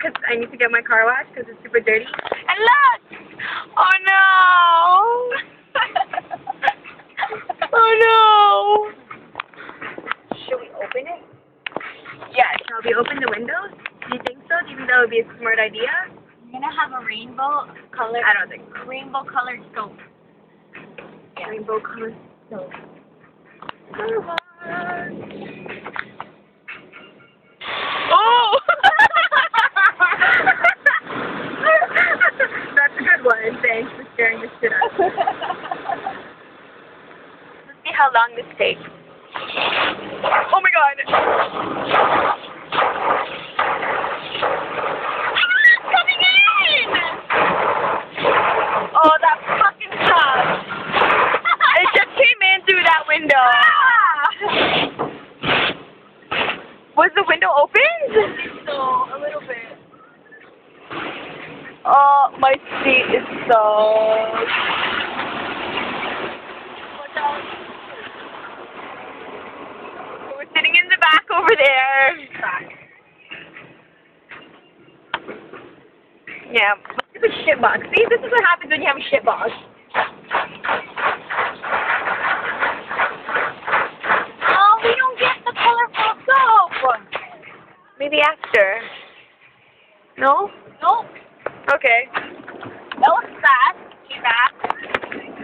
because I need to get my car washed because it's super dirty. And look! Oh no! Oh no! Should we open it? Yeah, shall we open the windows? Do you think so? Do you think that would be a smart idea? I'm gonna have a rainbow color. I don't think so. Rainbow colored soap. Yeah. Rainbow colored soap. Oh! That's a good one. Thanks for scaring the shit out of me. Let's see how long this takes. Oh my god! Coming in! Oh, that fucking sucks. It just came in through that window. Was the window opened? I think so, a little bit. Oh, my seat is so... We're sitting in the back over there. Yeah, it's a shitbox. See, this is what happens when you have a shitbox. Oh, we don't get the colorful soap. Maybe after. No? Nope. Okay. That was fast.